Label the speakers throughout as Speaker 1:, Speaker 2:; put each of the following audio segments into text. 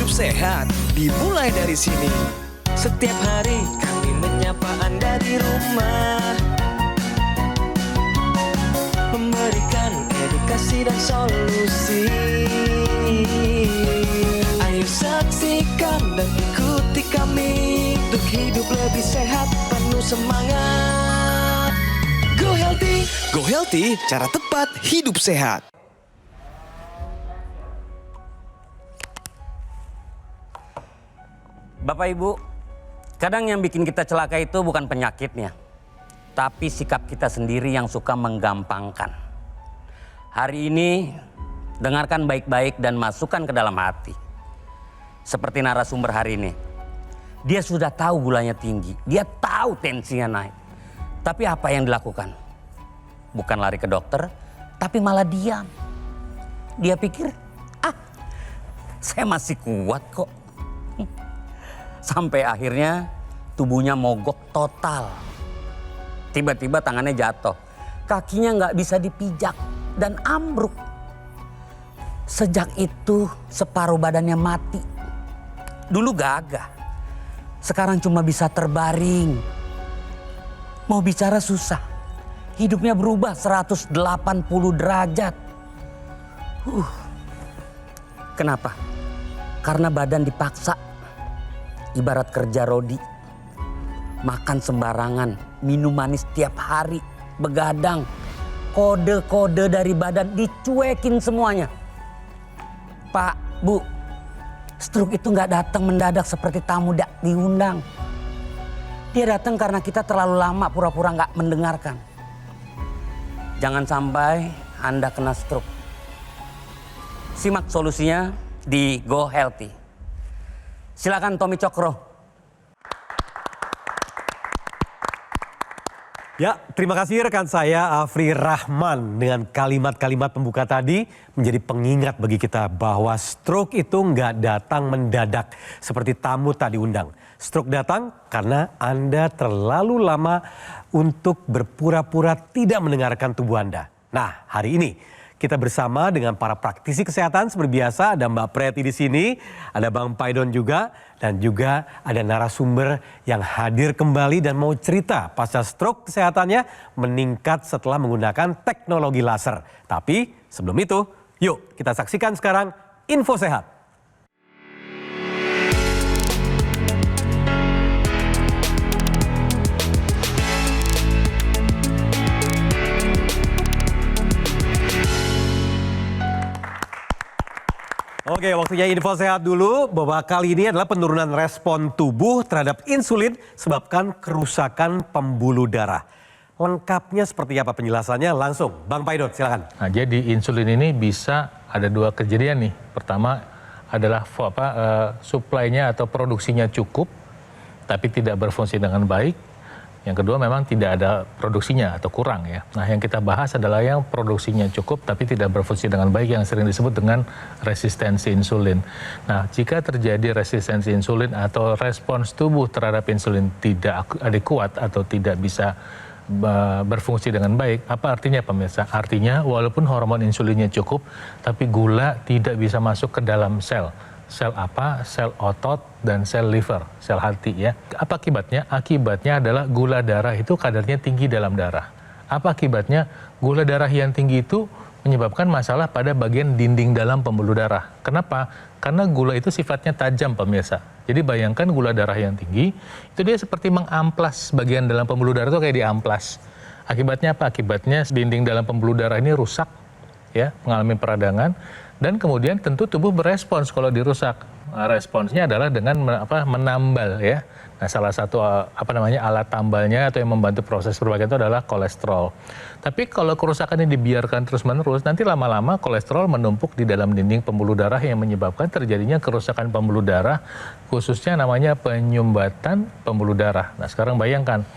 Speaker 1: hidup sehat dimulai dari sini.
Speaker 2: Setiap hari kami menyapa Anda di rumah, memberikan edukasi dan solusi. Ayo saksikan dan ikuti kami untuk hidup lebih sehat, penuh semangat.
Speaker 1: Go Healthy, Go Healthy, cara tepat hidup sehat.
Speaker 3: Bapak Ibu, kadang yang bikin kita celaka itu bukan penyakitnya, tapi sikap kita sendiri yang suka menggampangkan. Hari ini, dengarkan baik-baik dan masukkan ke dalam hati. Seperti narasumber hari ini, dia sudah tahu gulanya tinggi, dia tahu tensinya naik. Tapi apa yang dilakukan? Bukan lari ke dokter, tapi malah diam. Dia pikir, saya masih kuat kok. Sampai akhirnya tubuhnya mogok total. Tiba-tiba tangannya jatuh, kakinya nggak bisa dipijak dan ambruk. Sejak itu separuh badannya mati. Dulu gagah, sekarang cuma bisa terbaring. Mau bicara susah, hidupnya berubah 180 derajat. Kenapa? Karena badan dipaksa. Ibarat kerja rodi, makan sembarangan, minum manis tiap hari, begadang, kode-kode dari badan dicuekin semuanya. Pak, Bu, stroke itu nggak datang mendadak seperti tamu diundang. Dia datang karena kita terlalu lama pura-pura nggak mendengarkan. Jangan sampai Anda kena stroke. Simak solusinya di Go Healthy. Silakan Tommy Cokro.
Speaker 4: Ya, terima kasih rekan saya Afri Rahman dengan kalimat-kalimat pembuka tadi menjadi pengingat bagi kita bahwa stroke itu nggak datang mendadak seperti tamu tak diundang. Stroke datang karena Anda terlalu lama untuk berpura-pura tidak mendengarkan tubuh Anda. Nah, hari ini kita bersama dengan para praktisi kesehatan seperti biasa, ada Mbak Preti di sini, ada Bang Paidon juga, dan juga ada narasumber yang hadir kembali dan mau cerita pasca stroke kesehatannya meningkat setelah menggunakan teknologi laser. Tapi sebelum itu, yuk kita saksikan sekarang Info Sehat. Oke, waktunya Info Sehat dulu, bahwa kali ini adalah penurunan respon tubuh terhadap insulin sebabkan kerusakan pembuluh darah. Lengkapnya seperti apa penjelasannya? Langsung, Bang Paidon silakan.
Speaker 5: Nah, jadi insulin ini bisa ada dua kejadian nih. Pertama adalah suplainya atau produksinya cukup, tapi tidak berfungsi dengan baik. Yang kedua memang tidak ada produksinya atau kurang ya. Nah, yang kita bahas adalah yang produksinya cukup tapi tidak berfungsi dengan baik, yang sering disebut dengan resistensi insulin. Nah, jika terjadi resistensi insulin atau respons tubuh terhadap insulin tidak adekuat atau tidak bisa berfungsi dengan baik, apa artinya pemirsa? Artinya walaupun hormon insulinnya cukup, tapi gula tidak bisa masuk ke dalam sel. Sel apa? Sel otot dan sel liver, sel hati ya. Apa akibatnya? Akibatnya adalah gula darah itu kadarnya tinggi dalam darah. Apa akibatnya? Gula darah yang tinggi itu menyebabkan masalah pada bagian dinding dalam pembuluh darah. Kenapa? Karena gula itu sifatnya tajam pemirsa. Jadi bayangkan gula darah yang tinggi, itu dia seperti mengamplas bagian dalam pembuluh darah itu kayak diamplas. Akibatnya apa? Akibatnya dinding dalam pembuluh darah ini rusak, ya, mengalami peradangan. Dan kemudian tentu tubuh berespons kalau dirusak. Nah, responsnya adalah dengan menambal ya. Nah, salah satu alat tambalnya atau yang membantu proses perbaikan itu adalah kolesterol. Tapi kalau kerusakan ini dibiarkan terus-menerus, nanti lama-lama kolesterol menumpuk di dalam dinding pembuluh darah yang menyebabkan terjadinya kerusakan pembuluh darah, khususnya namanya penyumbatan pembuluh darah. Nah, sekarang bayangkan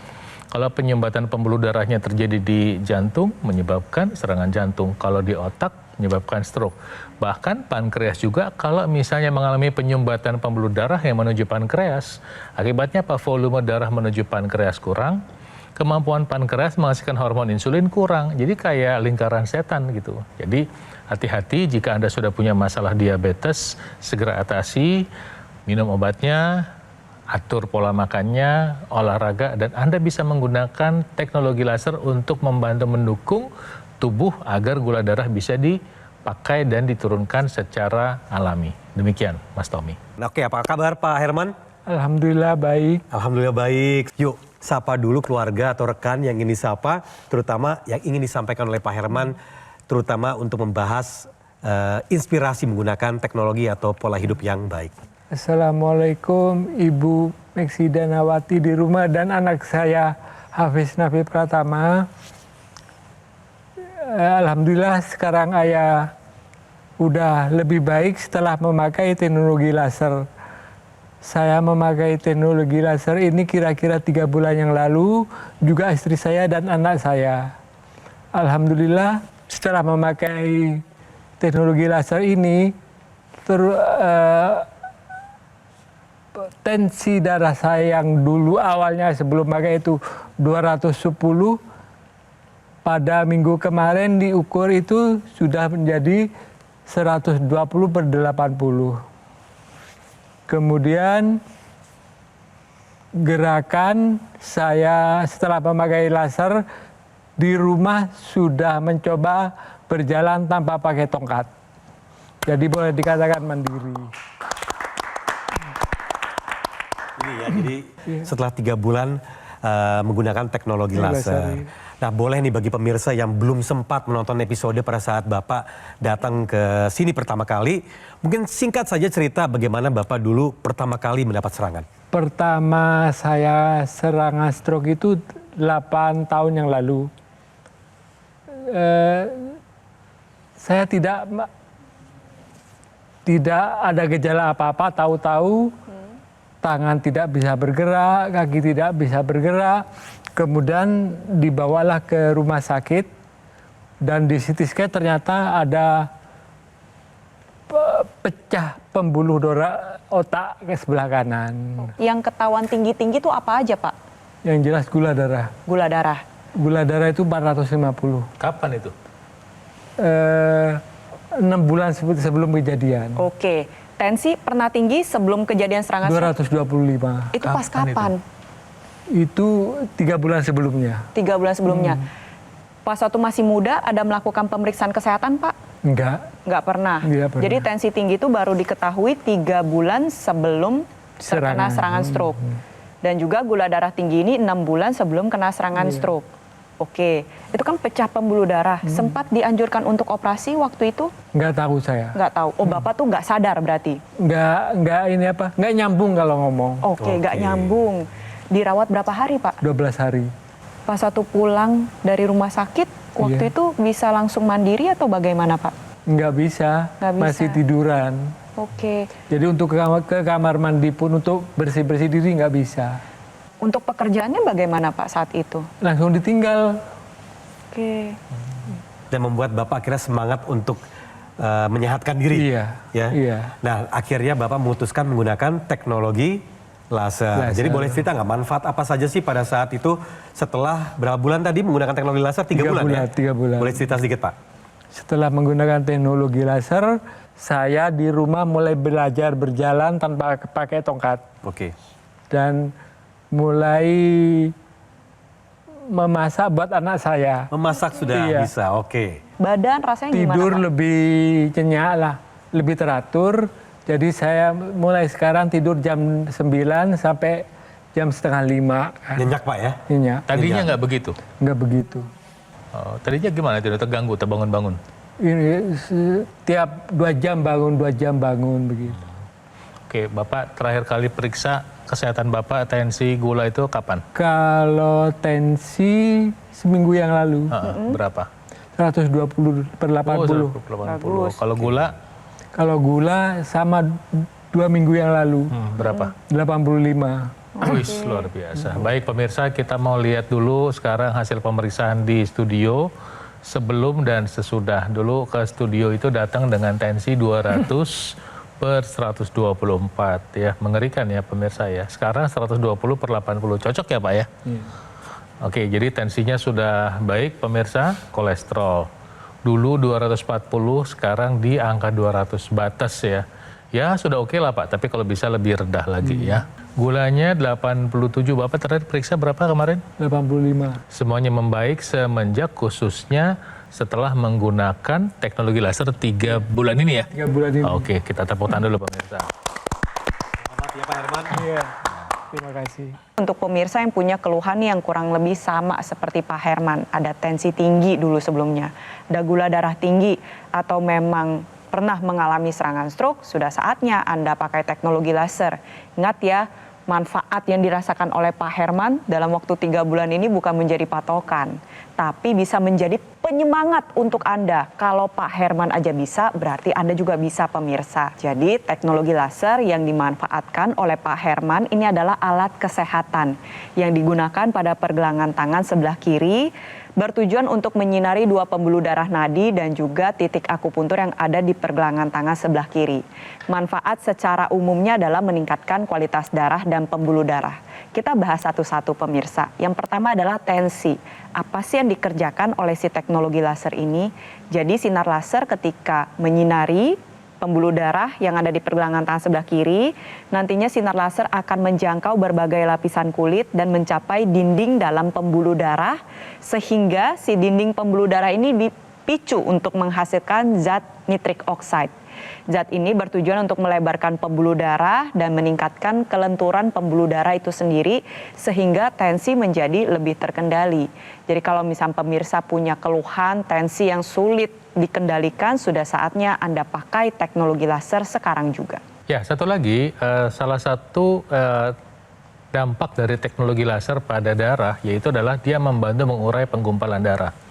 Speaker 5: kalau penyumbatan pembuluh darahnya terjadi di jantung menyebabkan serangan jantung, kalau di otak menyebabkan stroke. Bahkan pankreas juga kalau misalnya mengalami penyumbatan pembuluh darah yang menuju pankreas, akibatnya apa? Volume darah menuju pankreas kurang, kemampuan pankreas menghasilkan hormon insulin kurang. Jadi kayak lingkaran setan gitu. Jadi hati-hati jika Anda sudah punya masalah diabetes, segera atasi, minum obatnya, atur pola makannya, olahraga, dan Anda bisa menggunakan teknologi laser untuk membantu mendukung tubuh agar gula darah bisa dipakai dan diturunkan secara alami. Demikian, Mas Tommy.
Speaker 4: Oke, apa kabar Pak Herman?
Speaker 6: Alhamdulillah baik.
Speaker 4: Alhamdulillah baik. Yuk, sapa dulu keluarga atau rekan yang ingin disapa, terutama yang ingin disampaikan oleh Pak Herman, terutama untuk membahas inspirasi menggunakan teknologi atau pola hidup yang baik.
Speaker 6: Assalamualaikum Ibu Meksida Nawati di rumah dan anak saya Hafiz Nafi Pratama. Alhamdulillah sekarang ayah udah lebih baik setelah memakai teknologi laser. Saya memakai teknologi laser ini kira-kira 3 bulan yang lalu, juga istri saya dan anak saya. Alhamdulillah setelah memakai teknologi laser ini, tensi darah saya yang dulu awalnya sebelum pakai itu 210, pada minggu kemarin diukur itu sudah menjadi 120/80. Kemudian gerakan saya setelah memakai laser di rumah sudah mencoba berjalan tanpa pakai tongkat. Jadi boleh dikatakan mandiri.
Speaker 4: Ini ya, jadi setelah 3 bulan menggunakan teknologi laser. Nah, boleh nih bagi pemirsa yang belum sempat menonton episode pada saat Bapak datang ke sini pertama kali, mungkin singkat saja cerita bagaimana Bapak dulu pertama kali mendapat serangan.
Speaker 6: Pertama saya serangan stroke itu 8 tahun yang lalu. Saya tidak ada gejala apa-apa, tahu-tahu tangan tidak bisa bergerak, kaki tidak bisa bergerak. Kemudian dibawalah ke rumah sakit dan di CT scan ternyata ada pecah pembuluh darah otak ke sebelah kanan.
Speaker 7: Yang ketahuan tinggi-tinggi itu apa aja, Pak?
Speaker 6: Yang jelas gula darah.
Speaker 7: Gula darah.
Speaker 6: Gula darah itu 450.
Speaker 5: Kapan itu?
Speaker 6: 6 bulan sebelum kejadian.
Speaker 7: Oke. Tensi pernah tinggi sebelum kejadian serangan stroke?
Speaker 6: 225.
Speaker 7: Itu pas kapan?
Speaker 6: Itu 3 bulan sebelumnya.
Speaker 7: 3 bulan sebelumnya. Pas waktu masih muda ada melakukan pemeriksaan kesehatan, Pak?
Speaker 6: Enggak.
Speaker 7: Nggak pernah.
Speaker 6: Nggak pernah.
Speaker 7: Jadi tensi tinggi itu baru diketahui 3 bulan sebelum terkena serangan stroke. Dan juga gula darah tinggi ini 6 bulan sebelum kena serangan stroke. Oke, itu kan pecah pembuluh darah. Sempat dianjurkan untuk operasi waktu itu?
Speaker 6: Nggak tahu saya.
Speaker 7: Nggak tahu. Oh, Bapak tuh nggak sadar berarti?
Speaker 6: Nggak nyambung kalau ngomong.
Speaker 7: Oke, nggak nyambung. Dirawat berapa hari, Pak?
Speaker 6: 12 hari.
Speaker 7: Pas waktu pulang dari rumah sakit, waktu itu bisa langsung mandiri atau bagaimana, Pak?
Speaker 6: Nggak bisa. Masih tiduran.
Speaker 7: Oke.
Speaker 6: Jadi untuk ke kamar mandi pun untuk bersih-bersih diri nggak bisa.
Speaker 7: Untuk pekerjaannya bagaimana, Pak, saat itu?
Speaker 6: Langsung ditinggal.
Speaker 7: Oke.
Speaker 4: Dan membuat Bapak akhirnya semangat untuk menyehatkan diri.
Speaker 6: Iya.
Speaker 4: Ya?
Speaker 6: Iya.
Speaker 4: Nah, akhirnya Bapak memutuskan menggunakan teknologi laser. Jadi boleh cerita nggak manfaat apa saja sih pada saat itu setelah berapa bulan tadi menggunakan teknologi laser? 3 bulan ya?
Speaker 6: 3 bulan.
Speaker 4: Boleh cerita sedikit, Pak?
Speaker 6: Setelah menggunakan teknologi laser, saya di rumah mulai belajar berjalan tanpa pakai tongkat.
Speaker 4: Oke.
Speaker 6: Dan mulai memasak buat anak saya.
Speaker 4: Memasak sudah bisa, oke.
Speaker 7: Badan rasanya gimana,
Speaker 6: Tidur
Speaker 7: Pak?
Speaker 6: lebih nyenyak lah, lebih teratur. Jadi saya mulai sekarang tidur jam 9 sampai jam 4:30.
Speaker 4: Nyenyak, Pak ya?
Speaker 6: Nyenyak.
Speaker 5: Tadinya nggak begitu?
Speaker 6: Nggak begitu.
Speaker 5: Oh, tadinya gimana? Tidak terganggu, terbangun-bangun?
Speaker 6: Ini tiap 2 jam bangun, 2 jam bangun begitu.
Speaker 5: Oke, Bapak terakhir kali periksa kesehatan Bapak, tensi, gula itu kapan?
Speaker 6: Kalau tensi seminggu yang lalu,
Speaker 5: Berapa?
Speaker 6: 120/80.
Speaker 5: 80. Kalau gula?
Speaker 6: Kalau gula sama 2 minggu yang lalu,
Speaker 5: Berapa?
Speaker 6: 85.
Speaker 5: Wih, luar biasa. Baik pemirsa, kita mau lihat dulu sekarang hasil pemeriksaan di studio. Sebelum dan sesudah. Dulu ke studio itu datang dengan tensi 200/124 ya. Mengerikan ya pemirsa ya. Sekarang 120/80. Cocok ya Pak ya? Oke, jadi tensinya sudah baik pemirsa. Kolesterol Dulu 240, sekarang di angka 200 batas ya. Ya sudah oke lah Pak, tapi kalau bisa lebih rendah lagi ya. Gulanya 87, Bapak terakhir periksa berapa kemarin?
Speaker 6: 85.
Speaker 5: Semuanya membaik semenjak khususnya setelah menggunakan teknologi laser 3 bulan ini ya?
Speaker 6: 3 bulan ini.
Speaker 5: Oke, kita tepuk tangan dulu pemirsa.
Speaker 4: Selamat ya Pak Herman.
Speaker 6: Iya. Terima kasih.
Speaker 7: Untuk pemirsa yang punya keluhan yang kurang lebih sama seperti Pak Herman, ada tensi tinggi dulu sebelumnya, ada gula darah tinggi, atau memang pernah mengalami serangan stroke, sudah saatnya Anda pakai teknologi laser. Ingat ya, manfaat yang dirasakan oleh Pak Herman dalam waktu 3 bulan ini bukan menjadi patokan, tapi bisa menjadi penyemangat untuk Anda. Kalau Pak Herman aja bisa, berarti Anda juga bisa pemirsa. Jadi teknologi laser yang dimanfaatkan oleh Pak Herman ini adalah alat kesehatan yang digunakan pada pergelangan tangan sebelah kiri, bertujuan untuk menyinari 2 pembuluh darah nadi dan juga titik akupuntur yang ada di pergelangan tangan sebelah kiri. Manfaat secara umumnya adalah meningkatkan kualitas darah dan pembuluh darah. Kita bahas satu-satu pemirsa. Yang pertama adalah tensi. Apa sih yang dikerjakan oleh si teknologi laser ini? Jadi sinar laser ketika menyinari pembuluh darah yang ada di pergelangan tangan sebelah kiri, nantinya sinar laser akan menjangkau berbagai lapisan kulit dan mencapai dinding dalam pembuluh darah, sehingga si dinding pembuluh darah ini dipicu untuk menghasilkan zat nitrik oxide. Zat ini bertujuan untuk melebarkan pembuluh darah dan meningkatkan kelenturan pembuluh darah itu sendiri sehingga tensi menjadi lebih terkendali. Jadi kalau misal pemirsa punya keluhan tensi yang sulit dikendalikan, sudah saatnya Anda pakai teknologi laser sekarang juga.
Speaker 5: Ya, satu lagi, salah satu dampak dari teknologi laser pada darah yaitu adalah dia membantu mengurai penggumpalan darah.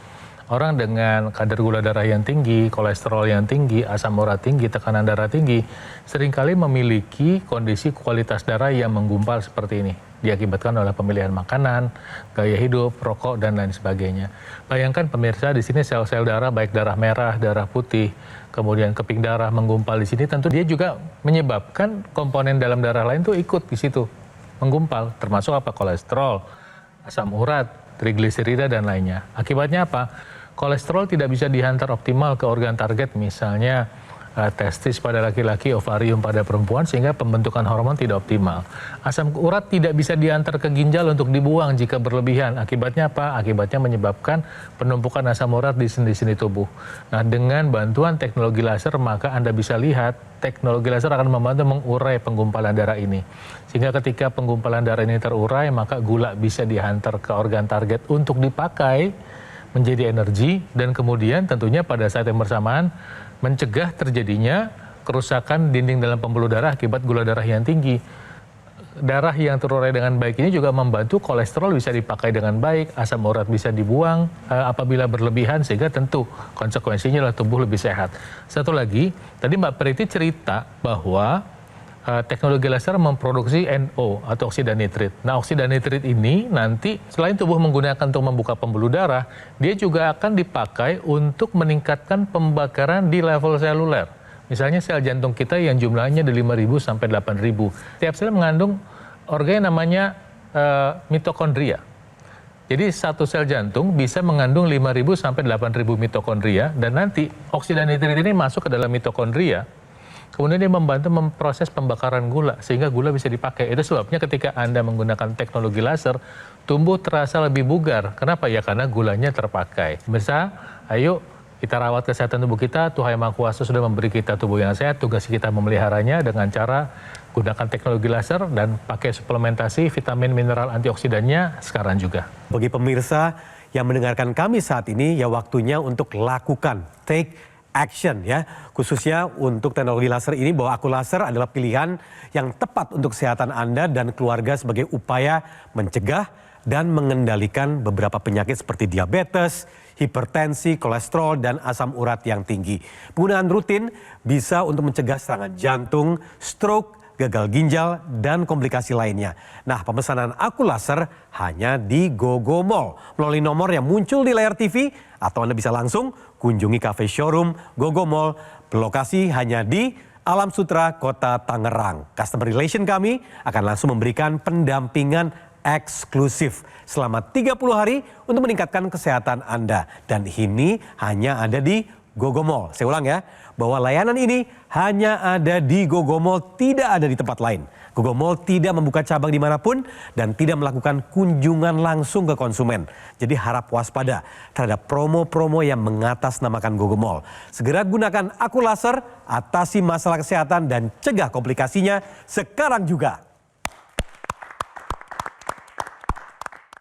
Speaker 5: Orang dengan kadar gula darah yang tinggi, kolesterol yang tinggi, asam urat tinggi, tekanan darah tinggi, seringkali memiliki kondisi kualitas darah yang menggumpal seperti ini. Diakibatkan oleh pemilihan makanan, gaya hidup, rokok, dan lain sebagainya. Bayangkan pemirsa, di sini sel-sel darah, baik darah merah, darah putih, kemudian keping darah menggumpal di sini, tentu dia juga menyebabkan komponen dalam darah lain tuh ikut di situ, menggumpal, termasuk apa? Kolesterol, asam urat, trigliserida, dan lainnya. Akibatnya apa? Kolesterol tidak bisa dihantar optimal ke organ target, misalnya testis pada laki-laki, ovarium pada perempuan, sehingga pembentukan hormon tidak optimal. Asam urat tidak bisa diantar ke ginjal untuk dibuang jika berlebihan. Akibatnya apa? Akibatnya menyebabkan penumpukan asam urat di sendi-sendi tubuh. Nah, dengan bantuan teknologi laser, maka Anda bisa lihat teknologi laser akan membantu mengurai penggumpalan darah ini. Sehingga ketika penggumpalan darah ini terurai, maka gula bisa dihantar ke organ target untuk dipakai menjadi energi, dan kemudian tentunya pada saat yang bersamaan mencegah terjadinya kerusakan dinding dalam pembuluh darah akibat gula darah yang tinggi. Darah yang terurai dengan baik ini juga membantu kolesterol bisa dipakai dengan baik, asam urat bisa dibuang apabila berlebihan, sehingga tentu konsekuensinya adalah tubuh lebih sehat. Satu lagi, tadi Mbak Priti cerita bahwa teknologi laser memproduksi NO atau oksida nitrit. Nah, oksida nitrit ini nanti selain tubuh menggunakan untuk membuka pembuluh darah, dia juga akan dipakai untuk meningkatkan pembakaran di level seluler. Misalnya sel jantung kita yang jumlahnya dari 5.000 sampai 8.000. Tiap sel mengandung organ yang namanya mitokondria. Jadi satu sel jantung bisa mengandung 5.000 sampai 8.000 mitokondria, dan nanti oksida nitrit ini masuk ke dalam mitokondria. Kemudian dia membantu memproses pembakaran gula sehingga gula bisa dipakai. Itu sebabnya ketika Anda menggunakan teknologi laser, tubuh terasa lebih bugar. Kenapa? Ya karena gulanya terpakai. Pemirsa, ayo kita rawat kesehatan tubuh kita. Tuhan Yang Maha Kuasa sudah memberi kita tubuh yang sehat. Tugas kita memeliharanya dengan cara gunakan teknologi laser dan pakai suplementasi vitamin mineral antioksidannya sekarang juga.
Speaker 4: Bagi pemirsa yang mendengarkan kami saat ini, ya waktunya untuk lakukan take action ya, khususnya untuk teknologi laser ini, bahwa Aku Laser adalah pilihan yang tepat untuk kesehatan Anda dan keluarga sebagai upaya mencegah dan mengendalikan beberapa penyakit seperti diabetes, hipertensi, kolesterol, dan asam urat yang tinggi. Penggunaan rutin bisa untuk mencegah serangan jantung, stroke, gagal ginjal, dan komplikasi lainnya. Nah, pemesanan Aku Laser hanya di GoGo Mall melalui nomor yang muncul di layar TV, atau Anda bisa langsung kunjungi cafe showroom GoGo Mall berlokasi hanya di Alam Sutra, Kota Tangerang. Customer relation kami akan langsung memberikan pendampingan eksklusif selama 30 hari untuk meningkatkan kesehatan Anda. Dan ini hanya ada di Gogomall. Saya ulang ya, bahwa layanan ini hanya ada di Gogomall, tidak ada di tempat lain. Gogomall tidak membuka cabang dimanapun dan tidak melakukan kunjungan langsung ke konsumen. Jadi harap waspada terhadap promo-promo yang mengatasnamakan Gogomall. Segera gunakan Aku Laser, atasi masalah kesehatan dan cegah komplikasinya sekarang juga.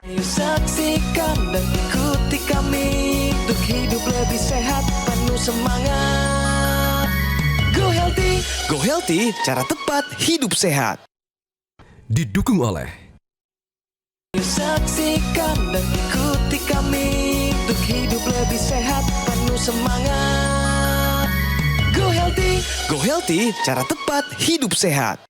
Speaker 1: Ayo saksikan dan ikuti kami untuk hidup lebih sehat, penuh semangat. Go Healthy, cara tepat hidup sehat. Didukung oleh. Ayo saksikan dan ikuti kami untuk hidup lebih sehat, penuh semangat. Go Healthy, cara tepat hidup sehat.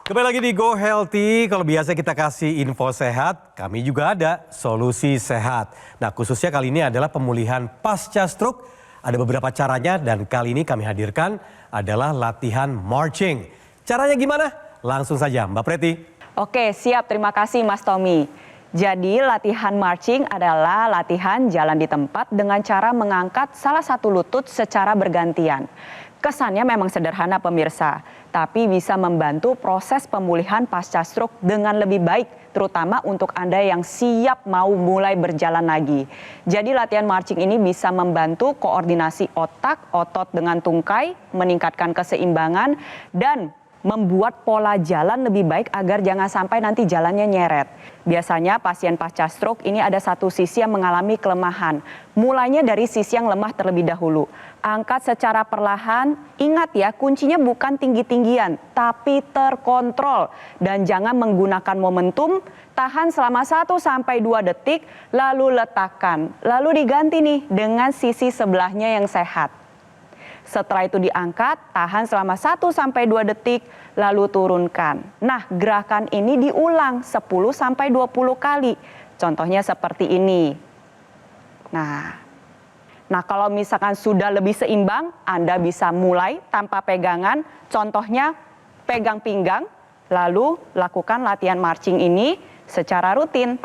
Speaker 4: Kembali lagi di Go Healthy, kalau biasa kita kasih info sehat, kami juga ada solusi sehat. Nah, khususnya kali ini adalah pemulihan pasca stroke. Ada beberapa caranya dan kali ini kami hadirkan adalah latihan marching. Caranya gimana? Langsung saja Mbak Preti.
Speaker 7: Oke, siap. Terima kasih Mas Tommy. Jadi latihan marching adalah latihan jalan di tempat dengan cara mengangkat salah satu lutut secara bergantian. Kesannya memang sederhana pemirsa, tapi bisa membantu proses pemulihan pasca stroke dengan lebih baik, terutama untuk Anda yang siap mau mulai berjalan lagi. Jadi latihan marching ini bisa membantu koordinasi otak, otot dengan tungkai, meningkatkan keseimbangan, dan membuat pola jalan lebih baik agar jangan sampai nanti jalannya nyeret. Biasanya pasien pasca stroke ini ada satu sisi yang mengalami kelemahan. Mulainya dari sisi yang lemah terlebih dahulu. Angkat secara perlahan, ingat ya kuncinya bukan tinggi-tinggian, tapi terkontrol. Dan jangan menggunakan momentum, tahan selama 1-2 detik, lalu letakkan. Lalu diganti nih dengan sisi sebelahnya yang sehat. Setelah itu diangkat, tahan selama 1-2 detik, lalu turunkan. Nah, gerakan ini diulang 10-20 kali. Contohnya seperti ini. Nah, kalau misalkan sudah lebih seimbang, Anda bisa mulai tanpa pegangan. Contohnya, pegang pinggang, lalu lakukan latihan marching ini secara rutin.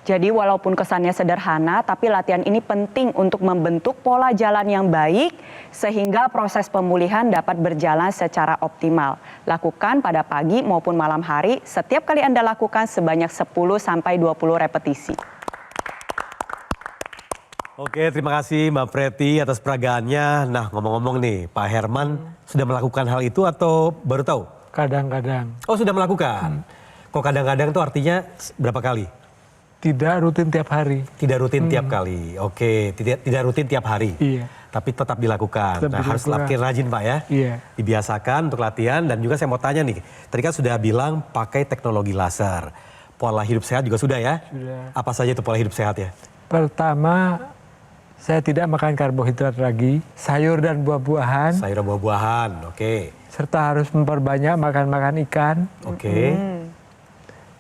Speaker 7: Jadi walaupun kesannya sederhana, tapi latihan ini penting untuk membentuk pola jalan yang baik sehingga proses pemulihan dapat berjalan secara optimal. Lakukan pada pagi maupun malam hari, setiap kali Anda lakukan sebanyak 10-20 repetisi.
Speaker 4: Oke, terima kasih Mbak Preti atas peragaannya. Nah, ngomong-ngomong nih, Pak Herman sudah melakukan hal itu atau baru tahu?
Speaker 6: Kadang-kadang.
Speaker 4: Oh, sudah melakukan. Kok kadang-kadang itu artinya berapa kali?
Speaker 6: Tidak rutin tiap hari.
Speaker 4: Tidak rutin tiap kali. Oke, tidak rutin tiap hari.
Speaker 6: Iya.
Speaker 4: Tapi tetap dilakukan.
Speaker 6: Tetap
Speaker 4: harus
Speaker 6: dilakukan.
Speaker 4: latihan rajin Pak ya.
Speaker 6: Iya.
Speaker 4: Dibiasakan untuk latihan dan juga saya mau tanya nih. Tadi kan sudah bilang pakai teknologi laser. Pola hidup sehat juga sudah ya?
Speaker 6: Sudah.
Speaker 4: Apa saja itu pola hidup sehat ya?
Speaker 6: Pertama, saya tidak makan karbohidrat lagi, sayur dan buah-buahan,
Speaker 4: Sayur dan buah-buahan, oke.
Speaker 6: serta harus memperbanyak makan ikan.
Speaker 4: Oke.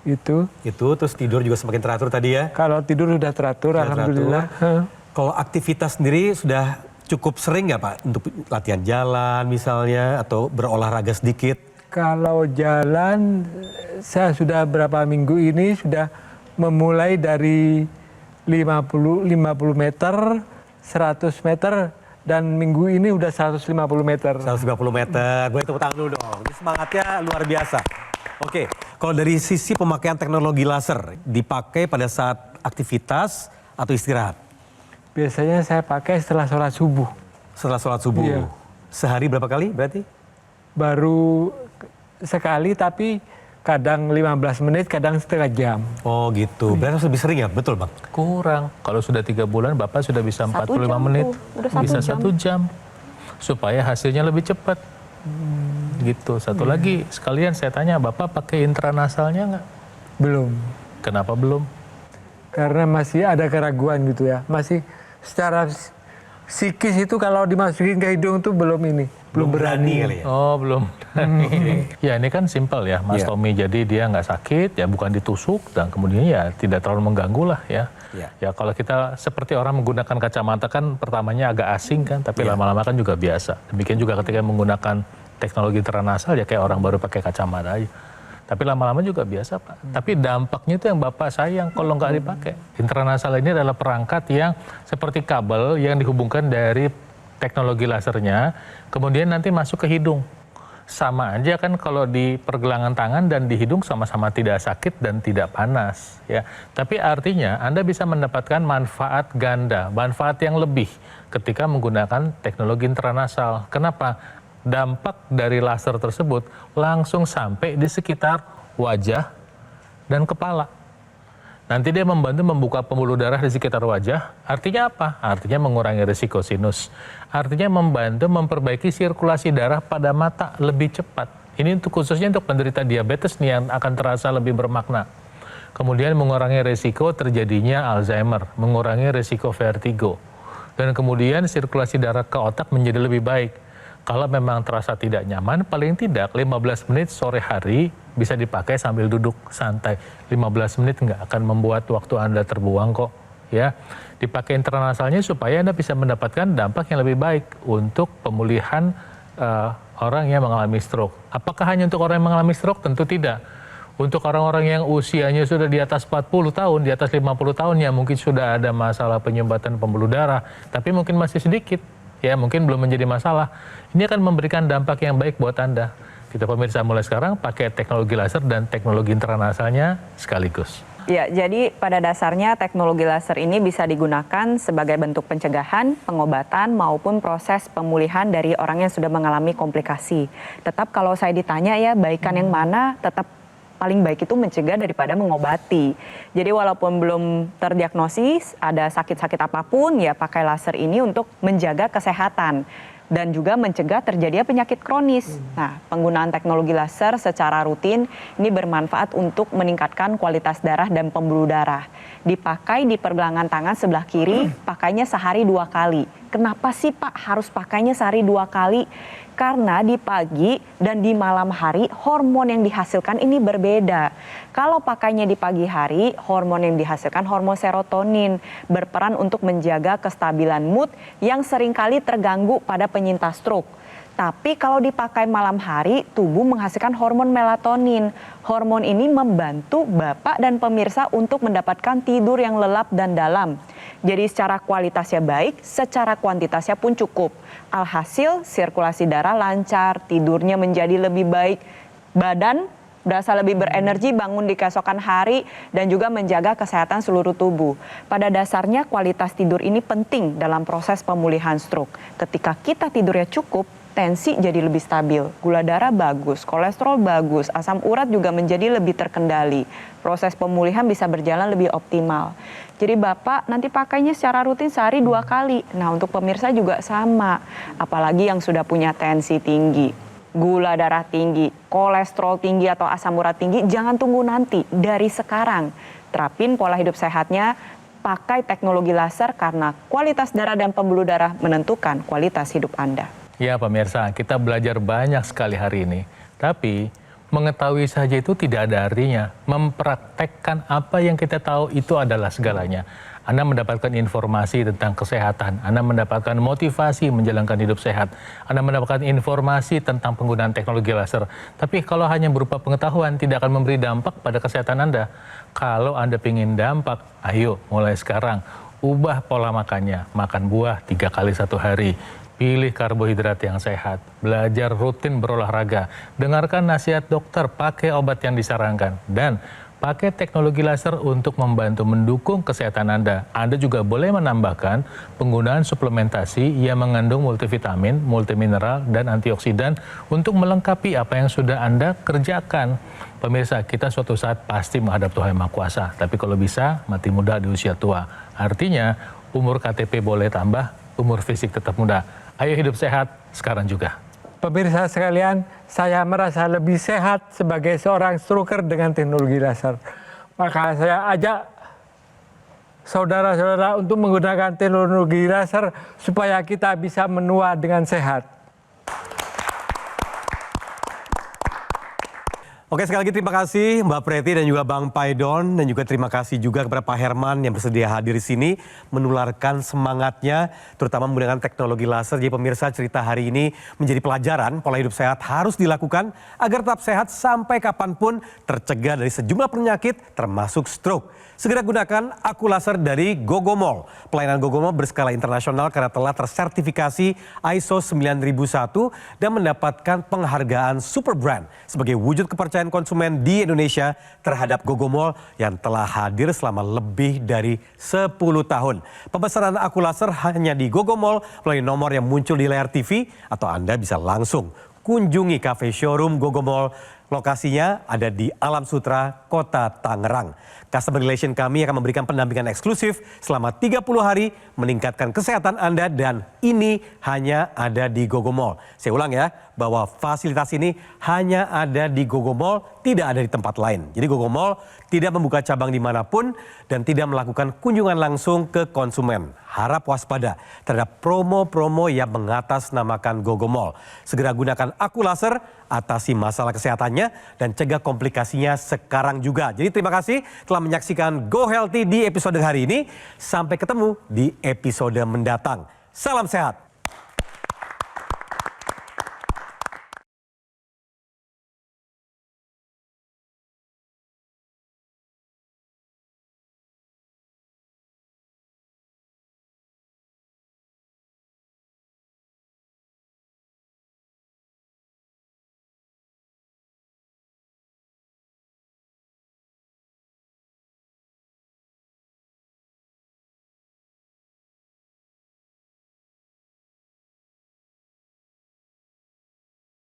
Speaker 6: Itu.
Speaker 4: Terus tidur juga semakin teratur tadi ya?
Speaker 6: Kalau tidur sudah teratur,
Speaker 4: Sudah
Speaker 6: alhamdulillah.
Speaker 4: teratur. Kalau aktivitas sendiri sudah cukup sering nggak Pak? Untuk latihan jalan misalnya atau berolahraga sedikit?
Speaker 6: Kalau jalan, saya sudah berapa minggu ini sudah memulai dari 50 meter, 100 meter, dan minggu ini udah 150 meter.
Speaker 4: 150 meter, boleh tepuk tangan dulu dong. Ini semangatnya luar biasa. Oke, kalau dari sisi pemakaian teknologi laser, dipakai pada saat aktivitas atau istirahat?
Speaker 6: Biasanya saya pakai setelah sholat subuh.
Speaker 4: Setelah sholat subuh?
Speaker 6: Iya.
Speaker 4: Sehari berapa kali berarti?
Speaker 6: Baru sekali, tapi kadang 15 menit, kadang setengah jam.
Speaker 4: Oh gitu, berarti harus lebih sering ya? Betul Bang?
Speaker 5: Kurang. Kalau sudah 3 bulan, Bapak sudah bisa
Speaker 7: 1
Speaker 5: 45
Speaker 7: jam
Speaker 5: menit.
Speaker 7: tuh, udah 1
Speaker 5: Bisa
Speaker 7: jam.
Speaker 5: 1 jam. Supaya hasilnya lebih cepat. Gitu. Satu lagi, sekalian saya tanya, Bapak pakai intranasalnya nggak?
Speaker 6: Belum.
Speaker 5: Kenapa belum?
Speaker 6: Karena masih ada keraguan gitu ya. Masih secara psikis itu kalau dimasukin ke hidung tuh belum berani.
Speaker 4: kali ya?
Speaker 5: Oh, belum. Ya, ini kan simpel ya, Mas
Speaker 4: Iya.
Speaker 5: Tommy. Jadi dia nggak sakit, ya bukan ditusuk, dan kemudian ya tidak terlalu mengganggu lah ya.
Speaker 4: Ya.
Speaker 5: Ya kalau kita seperti orang menggunakan kacamata kan pertamanya agak asing kan, tapi lama-lama kan juga biasa. Demikian juga ketika menggunakan teknologi intranasal ya kayak orang baru pakai kacamata aja. Tapi lama-lama juga biasa Pak. Tapi dampaknya itu yang Bapak sayang kalau nggak dipakai. Intranasal ini adalah perangkat yang seperti kabel yang dihubungkan dari teknologi lasernya, kemudian nanti masuk ke hidung. Sama aja kan kalau di pergelangan tangan dan di hidung sama-sama tidak sakit dan tidak panas. Ya. Tapi artinya Anda bisa mendapatkan manfaat ganda, manfaat yang lebih ketika menggunakan teknologi intranasal. Kenapa? Dampak dari laser tersebut langsung sampai di sekitar wajah dan kepala. Nanti dia membantu membuka pembuluh darah di sekitar wajah. Artinya apa? Artinya mengurangi risiko sinus. Artinya membantu memperbaiki sirkulasi darah pada mata lebih cepat. Ini untuk khususnya untuk penderita diabetes nih yang akan terasa lebih bermakna. Kemudian mengurangi risiko terjadinya Alzheimer, mengurangi risiko vertigo. Dan kemudian sirkulasi darah ke otak menjadi lebih baik. Kalau memang terasa tidak nyaman, paling tidak 15 menit sore hari bisa dipakai sambil duduk santai. 15 menit nggak akan membuat waktu Anda terbuang kok. Ya, dipakai internasalnya supaya Anda bisa mendapatkan dampak yang lebih baik untuk pemulihan orang yang mengalami stroke. Apakah hanya untuk orang yang mengalami stroke? Tentu tidak. Untuk orang-orang yang usianya sudah di atas 40 tahun, di atas 50 tahun yang mungkin sudah ada masalah penyumbatan pembuluh darah, tapi mungkin masih sedikit. Ya mungkin belum menjadi masalah. Ini akan memberikan dampak yang baik buat Anda. Kita pemirsa mulai sekarang pakai teknologi laser dan teknologi internasalnya sekaligus.
Speaker 7: Ya, jadi pada dasarnya teknologi laser ini bisa digunakan sebagai bentuk pencegahan, pengobatan maupun proses pemulihan dari orang yang sudah mengalami komplikasi. Tetap kalau saya ditanya ya baikan yang mana, tetap paling baik itu mencegah daripada mengobati. Jadi walaupun belum terdiagnosis ada sakit-sakit apapun ya pakai laser ini untuk menjaga kesehatan dan juga mencegah terjadinya penyakit kronis. Nah, penggunaan teknologi laser secara rutin ini bermanfaat untuk meningkatkan kualitas darah dan pembuluh darah. Dipakai di pergelangan tangan sebelah kiri, pakainya sehari 2 kali. Kenapa sih Pak harus pakainya sehari 2 kali? Karena di pagi dan di malam hari hormon yang dihasilkan ini berbeda. Kalau pakainya di pagi hari, hormon yang dihasilkan hormon serotonin berperan untuk menjaga kestabilan mood yang seringkali terganggu pada penyintas stroke. Tapi kalau dipakai malam hari, tubuh menghasilkan hormon melatonin. Hormon ini membantu Bapak dan pemirsa untuk mendapatkan tidur yang lelap dan dalam. Jadi secara kualitasnya baik, secara kuantitasnya pun cukup. Alhasil sirkulasi darah lancar, tidurnya menjadi lebih baik, badan berasa lebih berenergi bangun di keesokan hari dan juga menjaga kesehatan seluruh tubuh. Pada dasarnya kualitas tidur ini penting dalam proses pemulihan stroke. Ketika kita tidurnya cukup, tensi jadi lebih stabil, gula darah bagus, kolesterol bagus, asam urat juga menjadi lebih terkendali. Proses pemulihan bisa berjalan lebih optimal. Jadi Bapak nanti pakainya secara rutin sehari 2 kali. Nah untuk pemirsa juga sama, apalagi yang sudah punya tensi tinggi, gula darah tinggi, kolesterol tinggi atau asam urat tinggi, jangan tunggu nanti, dari sekarang. Terapin pola hidup sehatnya, pakai teknologi laser karena kualitas darah dan pembuluh darah menentukan kualitas hidup Anda.
Speaker 5: Ya pemirsa, kita belajar banyak sekali hari ini. Tapi mengetahui saja itu tidak ada artinya. Mempraktekkan apa yang kita tahu itu adalah segalanya. Anda mendapatkan informasi tentang kesehatan, Anda mendapatkan motivasi menjalankan hidup sehat, Anda mendapatkan informasi tentang penggunaan teknologi laser. Tapi kalau hanya berupa pengetahuan tidak akan memberi dampak pada kesehatan Anda. Kalau Anda ingin dampak, ayo mulai sekarang ubah pola makannya. Makan buah 3 kali 1 hari. Pilih karbohidrat yang sehat, belajar rutin berolahraga, dengarkan nasihat dokter, pakai obat yang disarankan, dan pakai teknologi laser untuk membantu mendukung kesehatan Anda. Anda juga boleh menambahkan penggunaan suplementasi yang mengandung multivitamin, multimineral, dan antioksidan untuk melengkapi apa yang sudah Anda kerjakan. Pemirsa, kita suatu saat pasti menghadap Tuhan Yang Maha Kuasa, tapi kalau bisa mati muda di usia tua. Artinya umur KTP boleh tambah, umur fisik tetap muda. Ayo hidup sehat sekarang juga.
Speaker 6: Pemirsa sekalian, saya merasa lebih sehat sebagai seorang stroker dengan teknologi laser. Maka saya ajak saudara-saudara untuk menggunakan teknologi laser supaya kita bisa menua dengan sehat.
Speaker 4: Oke, sekali lagi terima kasih Mbak Preti dan juga Bang Paidon, dan juga terima kasih juga kepada Pak Herman yang bersedia hadir di sini menularkan semangatnya terutama menggunakan teknologi laser. Jadi pemirsa, cerita hari ini menjadi pelajaran pola hidup sehat harus dilakukan agar tetap sehat sampai kapanpun, tercegah dari sejumlah penyakit termasuk stroke. Segera gunakan aku laser dari Gogomol. Pelayanan Gogomol berskala internasional karena telah tersertifikasi ISO 9001 dan mendapatkan penghargaan Super Brand sebagai wujud kepercayaan konsumen di Indonesia terhadap Gogomol yang telah hadir selama lebih dari 10 tahun. Pemesanan aku laser hanya di Gogomol melalui nomor yang muncul di layar TV atau Anda bisa langsung kunjungi cafe showroom Gogomol. Lokasinya ada di Alam Sutra, Kota Tangerang. Customer Relation kami akan memberikan pendampingan eksklusif selama 30 hari meningkatkan kesehatan Anda, dan ini hanya ada di Gogomol. Saya ulang ya, bahwa fasilitas ini hanya ada di Gogomol, tidak ada di tempat lain. Jadi Gogomol tidak membuka cabang dimanapun dan tidak melakukan kunjungan langsung ke konsumen. Harap waspada terhadap promo-promo yang mengatasnamakan Gogomol. Segera gunakan aku laser, atasi masalah kesehatannya dan cegah komplikasinya sekarang juga. Jadi terima kasih telah menyaksikan Go Healthy di episode hari ini. Sampai ketemu di episode mendatang. Salam sehat.